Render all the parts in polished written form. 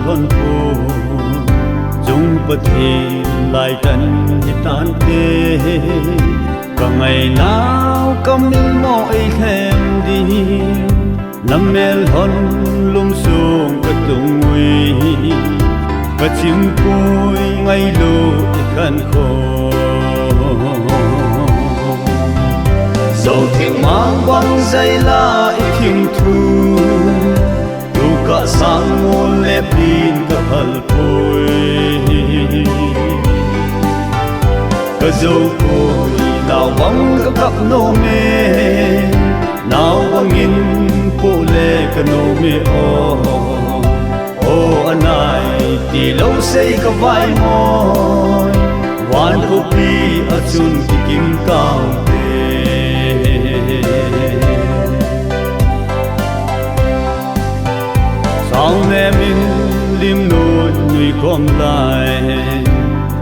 thon phu chung bất thì lại cần tan tê cả ngày nào cầm mọi khen đi nằm mel hon lum sung cái tung nguy và chim côi ngay lù khăn khô dầu thiên mang băng dây la thiên thu đủ cả sáng ngôn lép pin cả hal côi cả dầu côi nào băng cả cặp nô mê nào băng in po lê cả nô mê ô anh ai thì lâu say cả vai môi hoàn cô pi ở chun kim cao sao mẹ mình lim nốt người com lại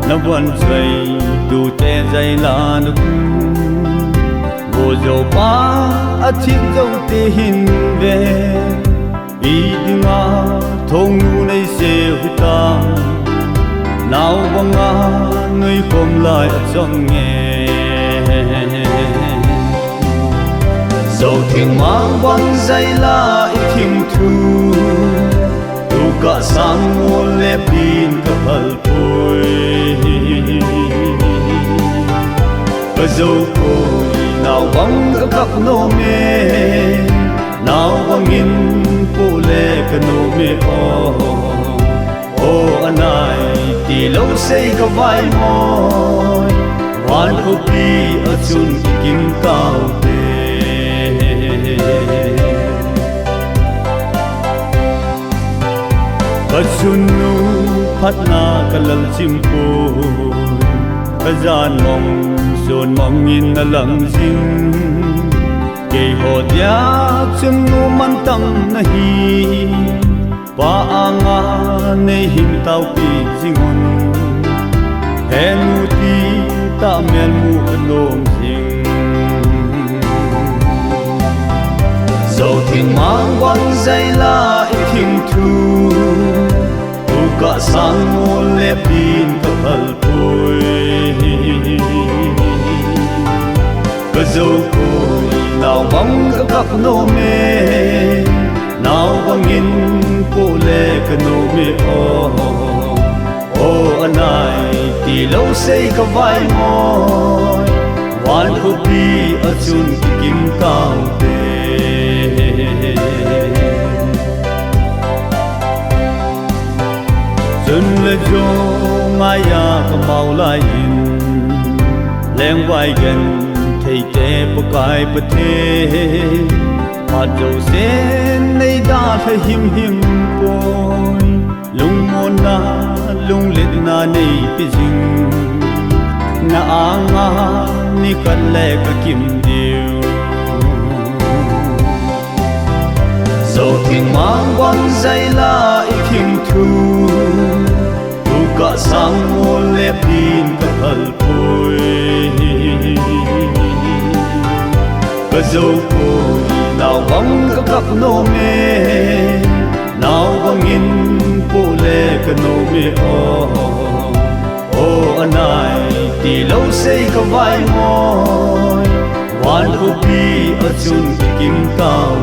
nó vẫn dậy đủ tê dây là nước bộ dầu ba ở chiếc dâu tê hình về ý đi ngã thông nu này sẽ huy ta nào bằng ngã người com lại ở trong nghe dầu thiên mang băng dây la thiên thu đủ cả sáng ngôn lép pin cả hal côi và dầu côi nào băng cả cặp nô mê nào băng in po lê cả nô mê ô anh ai thì lâu say cả vai môi hoàn cô pi ở chun kim cao Kasunu patna kalal chimpo kazan mong zon mong in alang jing kay hodya chunu mantang nahi paanga nei him tau pi jingon henuti ta men mu kalom jing dầu thiên mang băng dây la thiên thu đủ cả sáng ngôn lép pin cả hal côi cả dầu côi nào băng cả cặp nô mê nào băng in po lê cả nô mê ô anh ai thì lâu say cả vai môi hoàn cô pi ở chun kim cao chân lê cho maya ka mau lai in leng vai gần thầy tê bơ cai bơ thê hạt dầu sen nay đã thấy him him bôi lung môn na lung lết na nay pi jing na anga ni kan lê ka kim diu dầu thiên mang băng dây la thiên thu đủ cả sáng ngôn lép pin cả hal côi cả dầu côi nào băng cả cặp nô mê nào băng in po lê cả nô mê ô anh ai thì lâu say cả vai môi hoàn cô pi ở chun kim cao